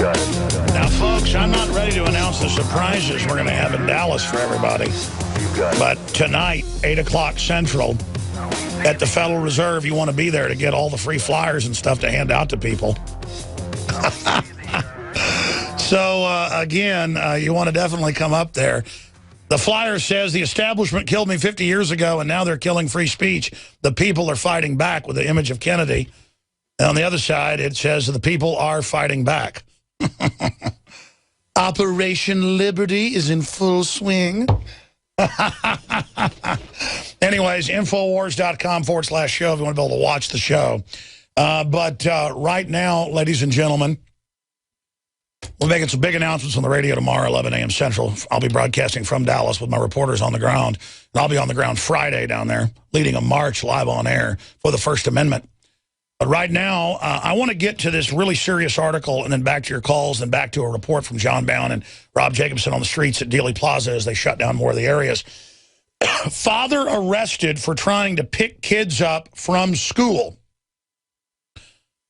Now, folks, I'm not ready to announce the surprises we're going to have in Dallas for everybody. But tonight, 8 o'clock Central, at the Federal Reserve, you want to be there to get all the free flyers and stuff to hand out to people. So, again, you want to definitely come up there. The flyer says, the establishment killed me 50 years ago, and now they're killing free speech. The people are fighting back, with the image of Kennedy. And on the other side, it says the people are fighting back. Operation Liberty is in full swing. Anyways, INFOWARS.com/show if you want to be able to watch the show. But right now, ladies and gentlemen, we're making some big announcements on the radio tomorrow, 11 a.m. Central. I'll be broadcasting from Dallas with my reporters on the ground. And I'll be on the ground Friday down there, leading a march live on air for the First Amendment. But right now, I want to get to this really serious article and then back to your calls and back to a report from John Bound and Rob Jacobson on the streets at Dealey Plaza as they shut down more of the areas. Father arrested for trying to pick kids up from school.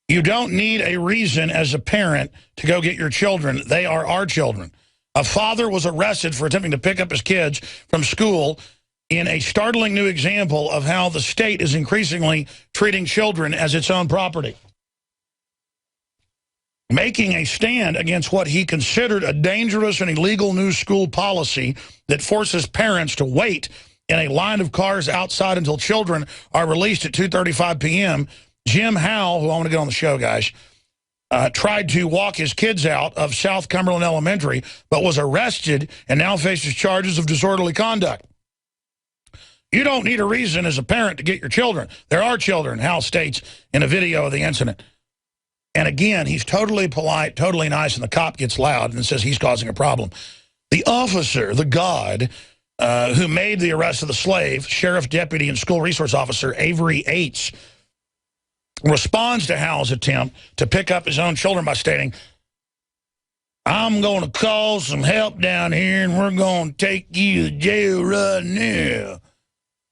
You don't need a reason as a parent to go get your children. They are our children. A father was arrested for attempting to pick up his kids from school in a startling new example of how the state is increasingly treating children as its own property. Making a stand against what he considered a dangerous and illegal new school policy that forces parents to wait in a line of cars outside until children are released at 2:35 p.m., Jim Howell, who I want to get on the show, guys, tried to walk his kids out of South Cumberland Elementary, but was arrested and now faces charges of disorderly conduct. You don't need a reason as a parent to get your children. There are children, Hal states in a video of the incident. And again, he's totally polite, totally nice, and the cop gets loud and says he's causing a problem. The officer, the god, who made the arrest of the slave, sheriff deputy and school resource officer Avery Yates, responds to Hal's attempt to pick up his own children by stating, I'm going to call some help down here and we're going to take you to jail right now.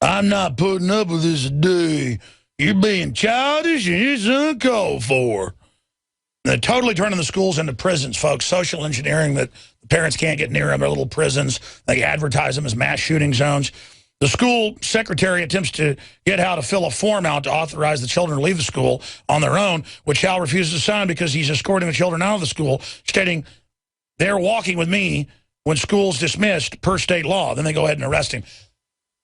I'm not putting up with this today. You're being childish and it's uncalled for. They're totally turning the schools into prisons, folks. Social engineering that the parents can't get near them. They're little prisons. They advertise them as mass shooting zones. The school secretary attempts to get Hal to fill a form out to authorize the children to leave the school on their own, which Hal refuses to sign because he's escorting the children out of the school, stating, they're walking with me when school's dismissed per state law. Then they go ahead and arrest him.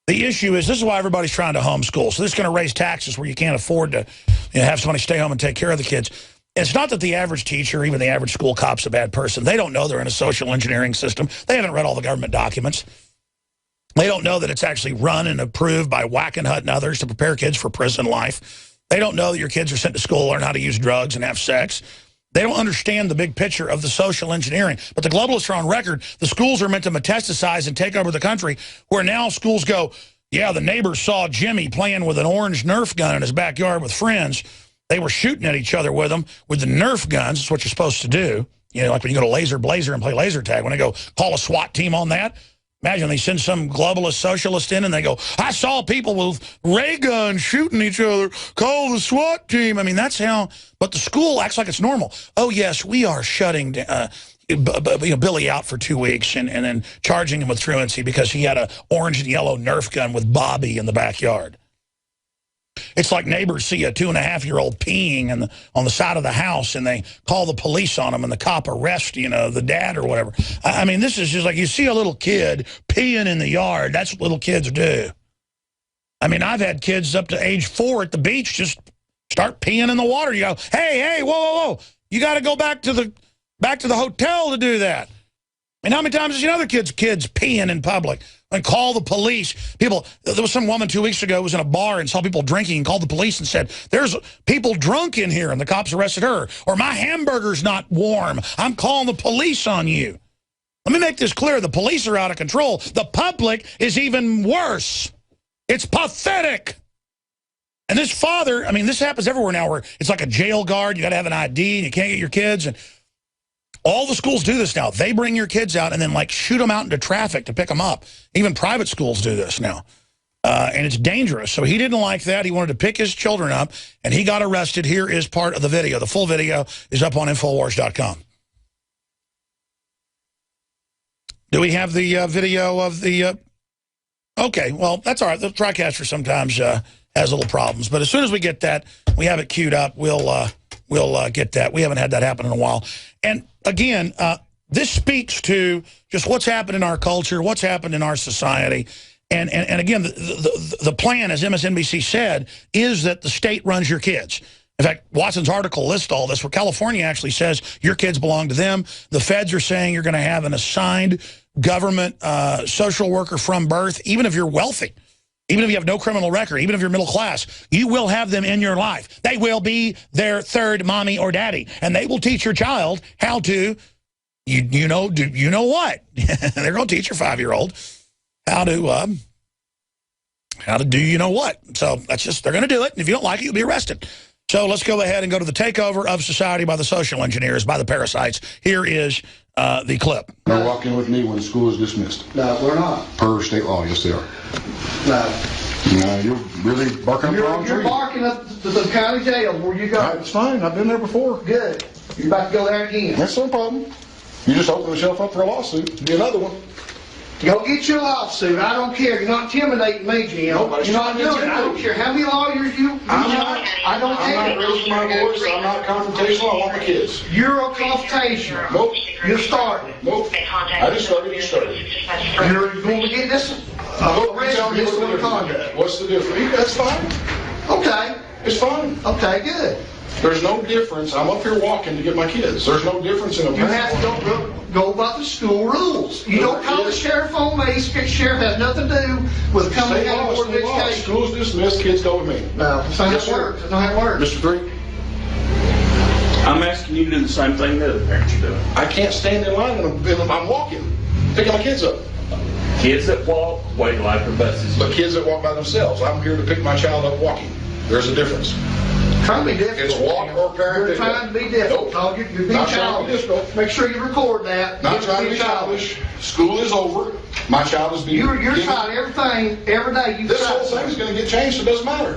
The issue is, this is why everybody's trying to homeschool. So this is going to raise taxes where you can't afford to have somebody stay home and take care of the kids. It's not that the average teacher, even the average school cop's a bad person. They don't know they're in a social engineering system. They haven't read all the government documents. They don't know that it's actually run and approved by Wackenhut and others to prepare kids for prison life. They don't know that your kids are sent to school to learn how to use drugs and have sex. They don't understand the big picture of the social engineering. But the globalists are on record. The schools are meant to metastasize and take over the country, where now schools go, yeah, the neighbors saw Jimmy playing with an orange Nerf gun in his backyard with friends. They were shooting at each other with them with the Nerf guns. That's what you're supposed to do. You know, like when you go to Laser Blazer and play laser tag, when they go call a SWAT team on that. Imagine they send some globalist socialist in and they go, I saw people with ray guns shooting each other, call the SWAT team. I mean, that's how, but the school acts like it's normal. Oh, yes, we are shutting Billy out for 2 weeks and then charging him with truancy because he had an orange and yellow Nerf gun with Bobby in the backyard. It's like neighbors see a 2.5-year-old peeing on the side of the house and they call the police on him and the cop arrests, you know, the dad or whatever. I mean, this is just like you see a little kid peeing in the yard. That's what little kids do. I mean, I've had kids up to age 4 at the beach just start peeing in the water. You go, hey, whoa, whoa, whoa. You got to go back to the hotel to do that. And how many times have you seen other kids peeing in public? And call the police. People, there was some woman 2 weeks ago who was in a bar and saw people drinking and called the police and said, there's people drunk in here, and the cops arrested her. Or my hamburger's not warm. I'm calling the police on you. Let me make this clear. The police are out of control. The public is even worse. It's pathetic. And this father, I mean, this happens everywhere now where it's like a jail guard. You got to have an ID and you can't get your kids. And all the schools do this now. They bring your kids out and then, like, shoot them out into traffic to pick them up. Even private schools do this now. And it's dangerous. So he didn't like that. He wanted to pick his children up, and he got arrested. Here is part of the video. The full video is up on INFOWARS.com. Do we have the video of the... Okay, well, that's all right. The TriCaster sometimes has little problems. But as soon as we get that, we have it queued up, we'll get that. We haven't had that happen in a while. And again, this speaks to just what's happened in our culture, what's happened in our society. And again, the plan, as MSNBC said, is that the state runs your kids. In fact, Watson's article lists all this, where California actually says your kids belong to them. The feds are saying you're going to have an assigned government social worker from birth, even if you're wealthy, even if you have no criminal record, even if you're middle class, you will have them in your life. They will be their third mommy or daddy, and they will teach your child how to, you know what? They're going to teach your 5-year-old how to do you know what. So that's just, they're going to do it, and if you don't like it, you'll be arrested. So let's go ahead and go to the takeover of society by the social engineers, by the parasites. Here is the clip. They're walking with me when school is dismissed. No, we're not. Per state law, yes they are. No. No, you're really barking up the wrong tree. You're barking up to the county jail where you go. It's fine. I've been there before. Good. You're about to go there again. That's no problem. You just open yourself up for a lawsuit. Be another one. Go get your lawsuit. I don't care. You're not intimidating me, Jim. Nobody's You're not doing it. I don't care how many lawyers you I don't care. I'm not raising my voice. I'm not confrontational. I want my kids. You're a confrontational. Nope. You're starting. Nope. I just started. You started. You're going to get this conduct. What's the difference? That's fine. Okay. It's fine. Okay, good. There's no difference. I'm up here walking to get my kids. There's no difference in a You have to go by the school rules. You don't call the sheriff on me. Sheriff has nothing to do with coming out of Board of Education. School's dismissed. Kids go with me. No, that's not how it works. That's not how it works. Mr. Three? I'm asking you to do the same thing that other parents are doing. I can't stand in line when I'm walking, picking my kids up. Kids that walk wait like the buses. But kids that walk by themselves, I'm here to pick my child up walking. There's a difference. Trying to be difficult. It's walk or parent. You're trying to be difficult. Nope. You're being Not trying to be childish. difficult. Make sure you record that. Not trying to be childish. School is over. My child is being... You're trying everything, every day. This whole thing is going to get changed. It doesn't matter.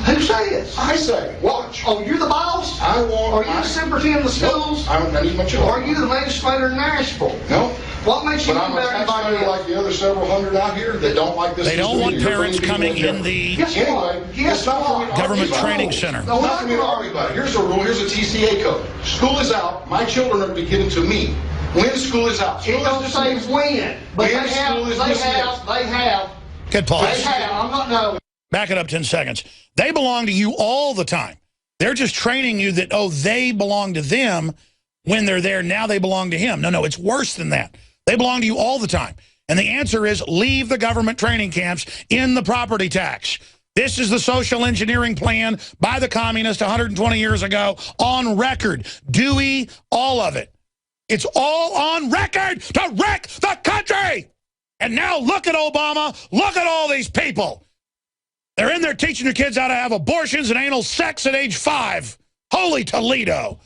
Who says? I say, watch. Oh, you're the boss? I want... Are you the superintendent of the schools? I need my children. Are you the legislator in Nashville? No. What makes you But I'm a better than everybody taxpayer else? like the other several hundred out here that don't like this. They don't want You're parents bringing coming people in the Anyway, it's not for me to argue government about training it. center. It's not for me to argue about it. Here's a rule. Here's a TCA code. School is out. My children are beginning to me. When school is out. It don't say when, but When they school is dismissed. have. Good pause. I'm not, no. Back it up 10 seconds. They belong to you all the time. They're just training you that, oh, they belong to them when they're there. Now they belong to him. No, it's worse than that. They belong to you all the time. And the answer is leave the government training camps in the property tax. This is the social engineering plan by the communists 120 years ago on record. Dewey, all of it. It's all on record to wreck the country. And now look at Obama. Look at all these people. They're in there teaching your kids how to have abortions and anal sex at age 5. Holy Toledo.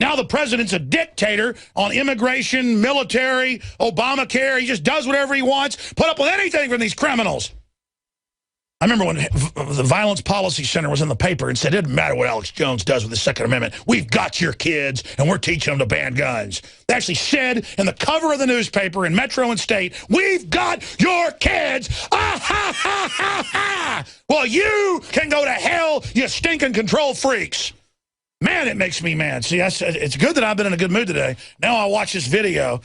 Now the president's a dictator on immigration, military, Obamacare. He just does whatever he wants. Put up with anything from these criminals. I remember when the Violence Policy Center was in the paper and said, it doesn't matter what Alex Jones does with the Second Amendment. We've got your kids, and we're teaching them to ban guns. They actually said in the cover of the newspaper in Metro and State, we've got your kids. Ah, ha, ha, ha, ha. Well, you can go to hell, you stinking control freaks. Man, it makes me mad. See, it's good that I've been in a good mood today. Now I watch this video,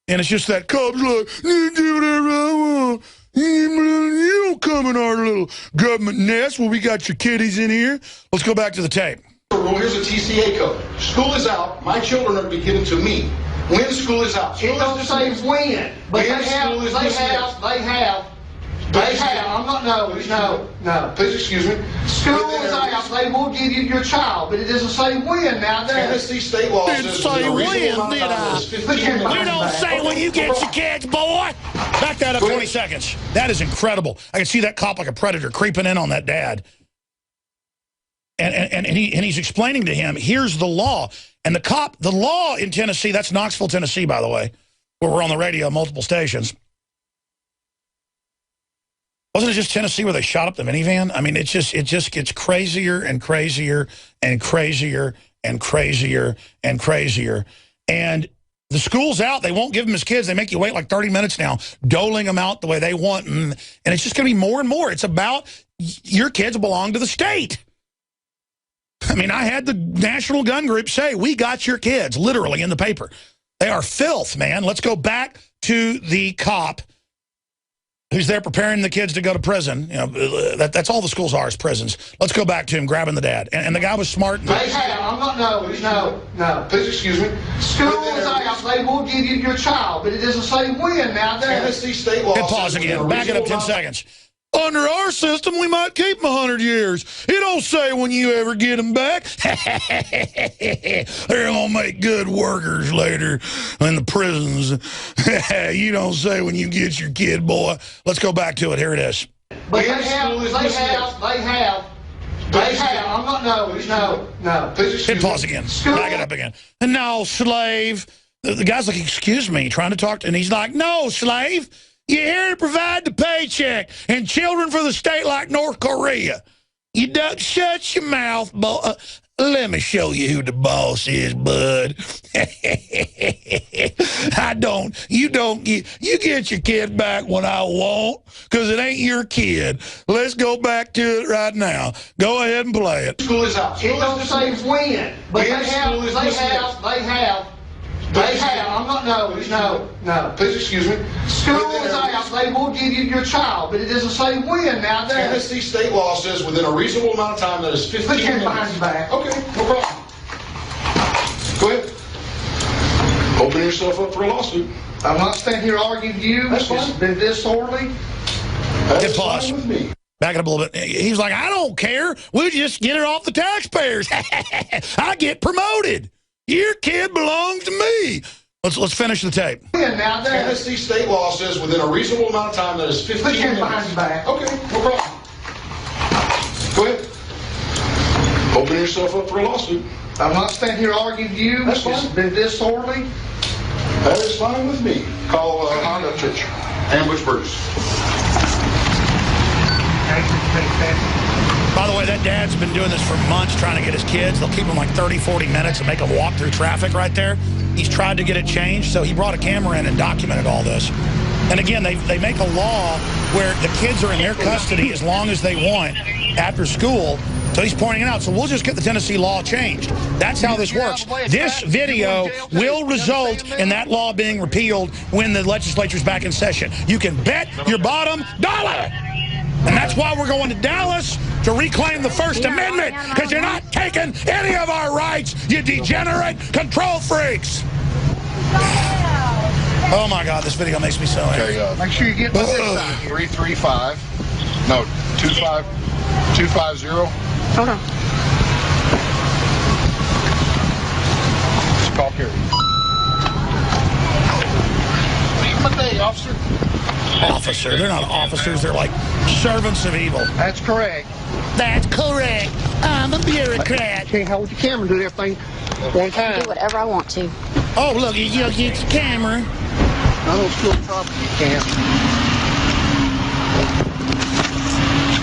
and it's just that cop's like, you do whatever I want. You don't come in our little government nest where we got your kiddies in here. Let's go back to the tape. Here's a TCA code. School is out. My children are beginning to me. When school is out. It don't say when, but When school is dismissed. they have. I'm not, no. Please excuse me. School is out, they will give you your child, but it doesn't say when now, does it? Tennessee state law Didn't says say the when, reasonable amount of did time I? is 15 We We minutes. don't say when you get your kids, boy. Back that up 20 seconds. That is incredible. I can see that cop like a predator creeping in on that dad. And he's explaining to him, here's the law. And the law in Tennessee, that's Knoxville, Tennessee, by the way, where we're on the radio, multiple stations. Wasn't it just Tennessee where they shot up the minivan? I mean, it just gets crazier and crazier and crazier and crazier and crazier. And The school's out. They won't give them his kids. They make you wait like 30 minutes now, doling them out the way they want. And it's just going to be more and more. It's about your kids belong to the state. I mean, I had the National Gun Group say, we got your kids, literally in the paper. They are filth, man. Let's go back to the cop who's there preparing the kids to go to prison. You know, that's all the schools are, is prisons. Let's go back to him grabbing the dad. And the guy was smart. They have. I'm not. No. Please excuse me. School is out. They will give you your child, but it doesn't say when. Now, Tennessee state law. Hit pause again. Back it up 10 seconds. Under our system, we might keep them 100 years. It don't say when you ever get them back. They're going to make good workers later in the prisons. You don't say when you get your kid, boy. Let's go back to it. Here it is. But they have. I'm not. No. Please excuse Hit me. pause again. Back it up again. And no, slave. The guy's like, excuse me, trying to talk to, and he's like, no, slave. You're here to provide the paycheck and children for the state like North Korea. You don't shut your mouth, boy. Let me show you who the boss is, bud. You get your kid back when I want, because it ain't your kid. Let's go back to it right now. Go ahead and play it. School is out. It don't say when, but they have. I'm not. No. Please excuse me. School is out. They will give you your child, but it doesn't say when. Now, Tennessee state law says within a reasonable amount of time, that is 15 put your minutes. behind back. Okay, no problem. Go ahead. Open yourself up for a lawsuit. I'm not standing here arguing with you. That's fine. It's been disorderly. That Hit is pause. fine with me. Back it up a little bit. He's like, I don't care. We'll just get it off the taxpayers. I get promoted. Your kid belongs to me. Let's finish the tape. Now, Tennessee state law says within a reasonable amount of time, that is 15 put your minutes. behind back. Okay, no problem. Go ahead. Open yourself up for a lawsuit. I'm not standing here arguing with you. That's It's fine. been disorderly. That is fine with me. Call Honda Church. Ambush Bruce. By the way, that dad's been doing this for months, trying to get his kids. They'll keep them like 30, 40 minutes and make them walk through traffic right there. He's tried to get it changed, so he brought a camera in and documented all this. And again, they make a law where the kids are in their custody as long as they want after school. So he's pointing it out. So we'll just get the Tennessee law changed. That's how this works. This video will result in that law being repealed when the legislature's back in session. You can bet your bottom dollar. And that's why we're going to Dallas to reclaim the First Amendment, because you're not taking any of our rights, you degenerate control freaks. Oh my God, this video makes me so angry. Okay, Make sure you get my this side. 335. No, 250. Hold on. Call Carrie. Good day, officer. Officer, they're not officers, they're like servants of evil. That's correct. That's correct. I'm a bureaucrat. Can't hold your camera and do everything one time. Do whatever I want to. Oh, look, you get your camera. I don't steal property, you can't.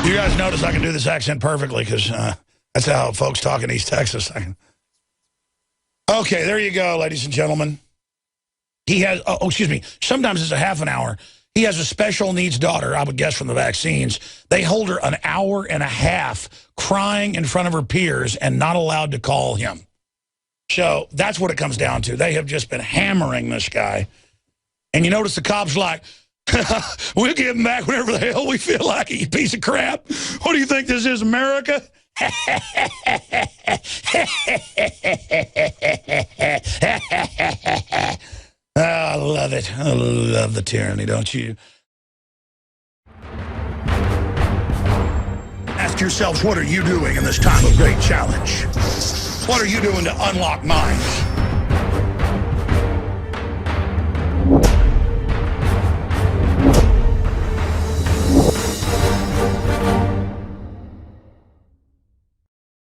You guys notice I can do this accent perfectly, because that's how folks talk in East Texas. Okay, there you go, ladies and gentlemen. He has, excuse me, sometimes it's a half an hour. He has a special needs daughter, I would guess from the vaccines. They hold her an hour and a half crying in front of her peers and not allowed to call him. So that's what it comes down to. They have just been hammering this guy. And you notice the cop's like, we'll give him back whenever the hell we feel like it, you piece of crap. What do you think this is, America? I love it. I love the tyranny, don't you? Ask yourselves, what are you doing in this time of great challenge? What are you doing to unlock minds?